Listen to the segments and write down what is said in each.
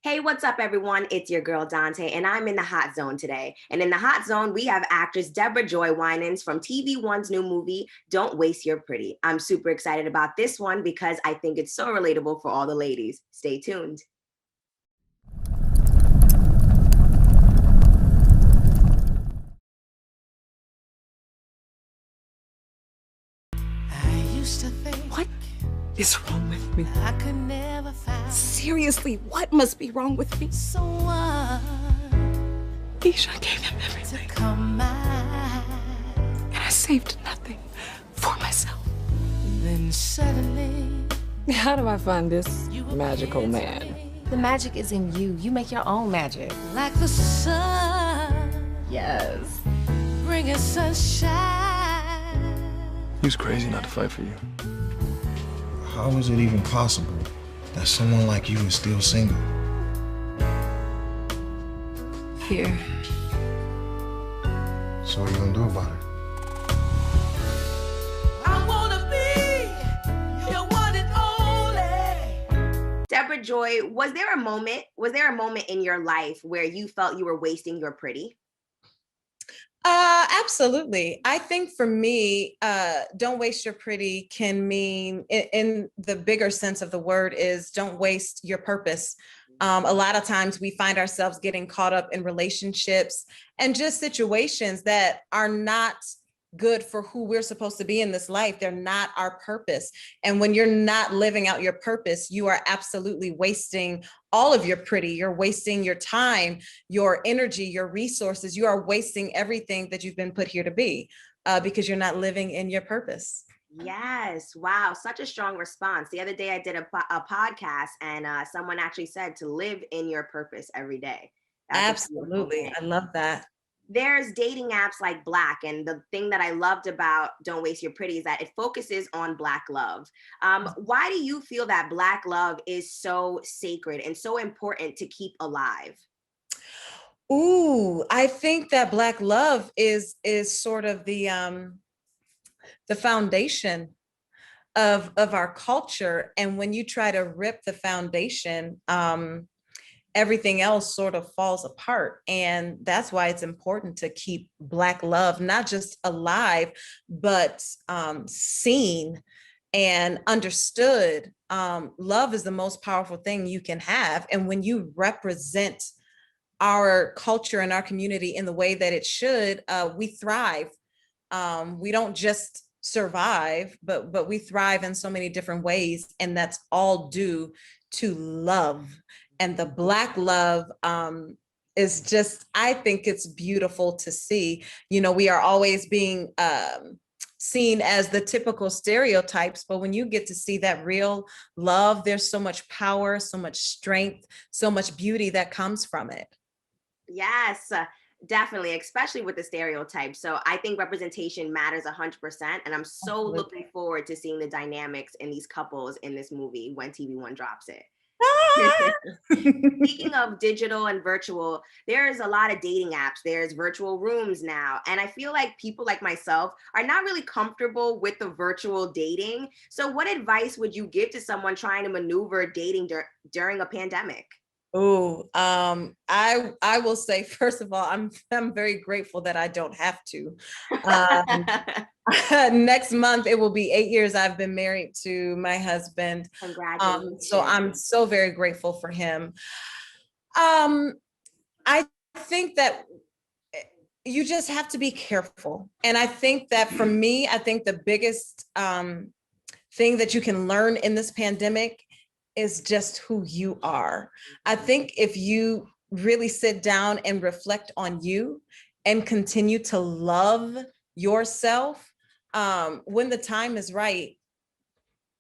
Hey, what's up, everyone? It's your girl Dante, and I'm in the hot zone today. And in the hot zone, we have actress Deborah Joy Winans from TV One's new movie, Don't Waste Your Pretty. I'm super excited about this one because I think it's so relatable for all the ladies. Stay tuned. I used to think What is wrong with me? I could never find Seriously, what must be wrong with me? someone Isha gave him to everything, come my. and I saved nothing for myself. Then suddenly How do I find this you magical appeared to man? me The magic is in you. You make your own magic. like the sun, Yes. bringing sunshine. He was crazy not to fight for you. How is it even possible that someone like you is still single? Here. So what are you gonna do about it? I wanna be your one and only. Deborah Joy, was there a moment in your life where you felt you were wasting your pretty? Absolutely. I think for me, don't waste your pretty can mean in the bigger sense of the word is don't waste your purpose. A lot of times we find ourselves getting caught up in relationships and just situations that are not good for who we're supposed to be in this life. They're not our purpose. And when you're not living out your purpose, you are absolutely wasting all of your pretty. You're wasting your time, your energy, your resources. You are wasting everything that you've been put here to be because you're not living in your purpose. Yes. Wow. Such a strong response. The other day I did a podcast and someone actually said to live in your purpose every day. That's a beautiful Absolutely. thing. I love that. There's dating apps like Black, and the thing that I loved about Don't Waste Your Pretty is that it focuses on Black love. Why do you feel that Black love is so sacred and so important to keep alive? Ooh, I think that Black love is sort of the foundation of our culture. And when you try to rip the foundation, everything else sort of falls apart. And that's why it's important to keep Black love, not just alive, but seen and understood. Love is the most powerful thing you can have. And when you represent our culture and our community in the way that it should, we thrive. We don't just survive, but we thrive in so many different ways. And that's all due to love. And the Black love is just, I think it's beautiful to see. You know, we are always being seen as the typical stereotypes, but when you get to see that real love, there's so much power, so much strength, so much beauty that comes from it. Yes, definitely, especially with the stereotypes. So I think representation matters 100%. And I'm so Absolutely. looking forward to seeing the dynamics in these couples in this movie when TV One drops it. Ah! Speaking of digital and virtual, there's a lot of dating apps. There's virtual rooms now. And I feel like people like myself are not really comfortable with the virtual dating. So, what advice would you give to someone trying to maneuver dating during a pandemic? Oh, I will say first of all, I'm very grateful that I don't have to. Um, Next month it will be 8 years I've been married to my husband. Congratulations. So I'm so very grateful for him. Um, I think that you just have to be careful, and I think that for me, I think the biggest thing that you can learn in this pandemic is just who you are. I think if you really sit down and reflect on you and continue to love yourself, when the time is right,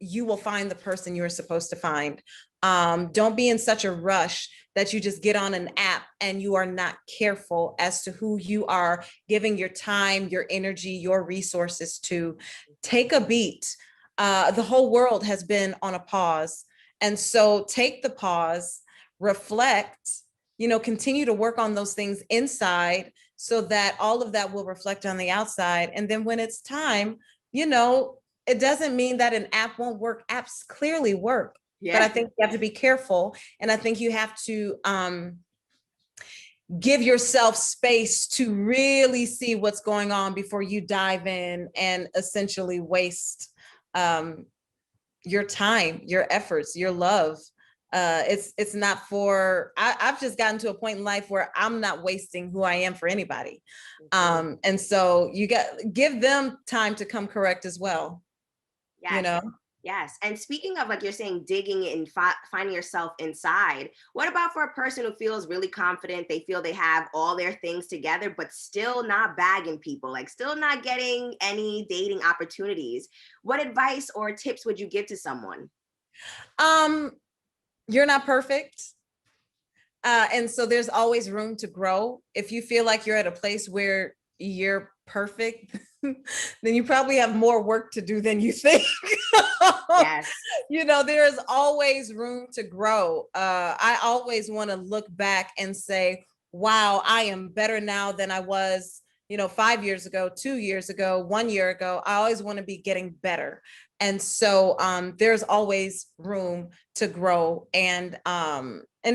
you will find the person you're supposed to find. Don't be in such a rush that you just get on an app and you are not careful as to who you are giving your time, your energy, your resources to. Take a beat. The whole world has been on a pause. And so take the pause, reflect, continue to work on those things inside so that all of that will reflect on the outside. And then when it's time, it doesn't mean that an app won't work. Apps clearly work. but I Yeah. think you have to be careful. And I think you have to give yourself space to really see what's going on before you dive in and essentially waste your time, your efforts, your love. It's not for, I've just gotten to a point in life where I'm not wasting who I am for anybody. And so you give them time to come correct as well. You Yes. know? Yes. And speaking of, like you're saying, digging and finding yourself inside, what about for a person who feels really confident? They feel they have all their things together, but still not bagging people, like still not getting any dating opportunities. What advice or tips would you give to someone? Um, you're not perfect. And so there's always room to grow. If you feel like you're at a place where you're perfect, then you probably have more work to do than you think. Yes. You know, there's always room to grow. I always want to look back and say, wow, I am better now than I was, 5 years ago, 2 years ago, 1 year ago. I always want to be getting better. And so there's always room to grow. And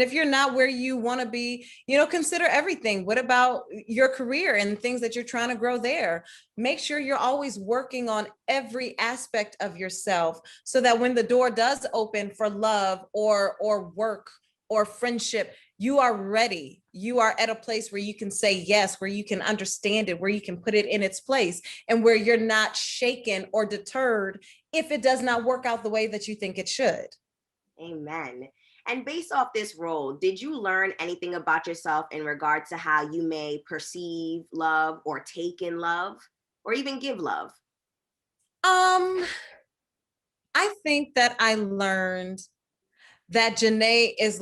if you're not where you want to be, consider everything. What about your career and things that you're trying to grow there? Make sure you're always working on every aspect of yourself so that when the door does open for love or work or friendship, you are ready. You are at a place where you can say yes, where you can understand it, where you can put it in its place, and where you're not shaken or deterred if it does not work out the way that you think it should. Amen. And based off this role, did you learn anything about yourself in regards to how you may perceive love or take in love or even give love? Um, I think that I learned that Janae is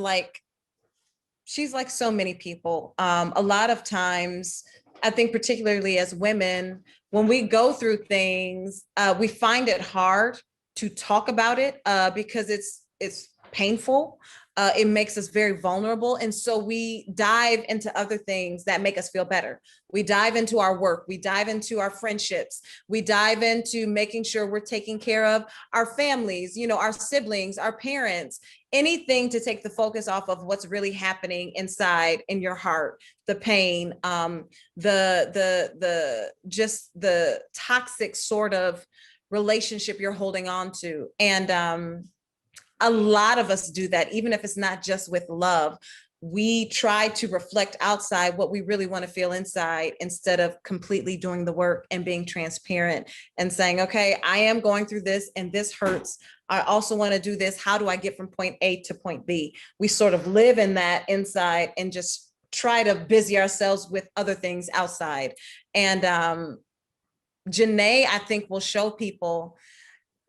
she's like so many people. A lot of times, I think particularly as women, when we go through things, we find it hard to talk about it because it's painful. It makes us very vulnerable. And so we dive into other things that make us feel better. We dive into our work. We dive into our friendships. We dive into making sure we're taking care of our families, our siblings, our parents, anything to take the focus off of what's really happening inside in your heart, the pain, just the toxic sort of relationship you're holding on to. And a lot of us do that, even if it's not just with love. We try to reflect outside what we really want to feel inside instead of completely doing the work and being transparent and saying, okay, I am going through this and this hurts. I also want to do this. How do I get from point A to point B? We sort of live in that inside and just try to busy ourselves with other things outside. And Janae, I think, will show people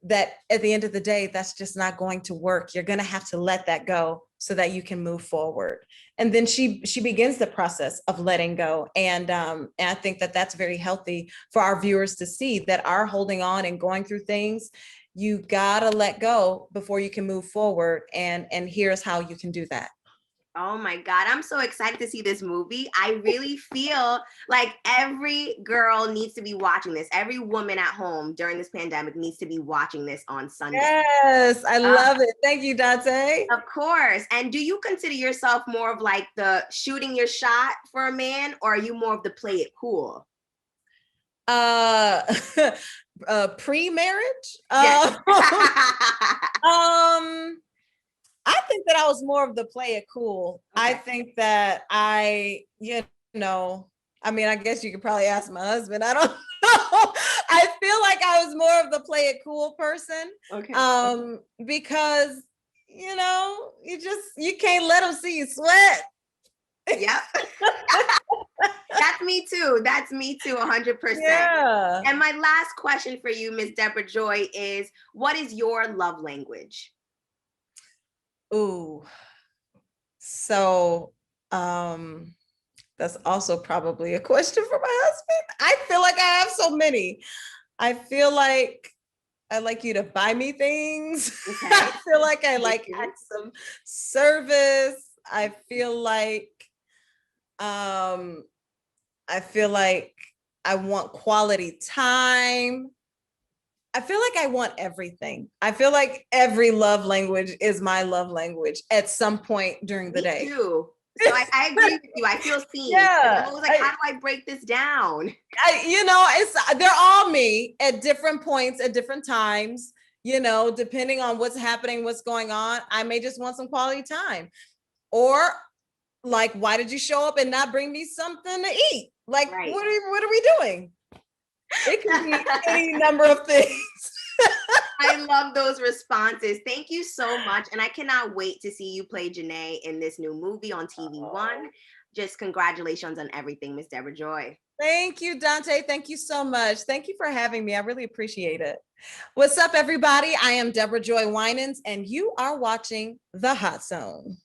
that at the end of the day, that's just not going to work. You're going to have to let that go so that you can move forward. And then she begins the process of letting go. And I think that that's very healthy for our viewers to see that are holding on and going through things. You gotta let go before you can move forward. And here's how you can do that. Oh my God, I'm so excited to see this movie. I really feel like every girl needs to be watching this. Every woman at home during this pandemic needs to be watching this on Sunday. Yes, I love it. Thank you, Dantee. Of course. And do you consider yourself more of like the shooting your shot for a man, or are you more of the play it cool? Pre-marriage? Yes. I think that I was more of the play it cool. Okay. I think that I mean, I guess you could probably ask my husband. I don't know. I feel like I was more of the play it cool person. Okay. Because you can't let them see you sweat. Yep. That's me too. That's me too, 100%. Yeah. And my last question for you, Miss Deborah Joy, is what is your love language? Ooh. So that's also probably a question for my husband. I feel like I have so many. I feel like I like you to buy me things. Okay. I feel like I like acts of service. I feel like I want quality time. I feel like I want everything. I feel like every love language is my love language at some point during the Me day. too. So I agree with you. I feel seen. Yeah. I was like, how do I break this down? They're all me at different points, at different times, depending on what's happening, what's going on. I may just want some quality time. Or like, why did you show up and not bring me something to eat? Like, Right. what are we doing? It could be any number of things. I love those responses. Thank you so much. And I cannot wait to see you play Janae in this new movie on TV1. Just congratulations on everything, Miss Deborah Joy. Thank you, Dantee. Thank you so much. Thank you for having me. I really appreciate it. What's up, everybody? I am Deborah Joy Winans, and you are watching The Hot Zone.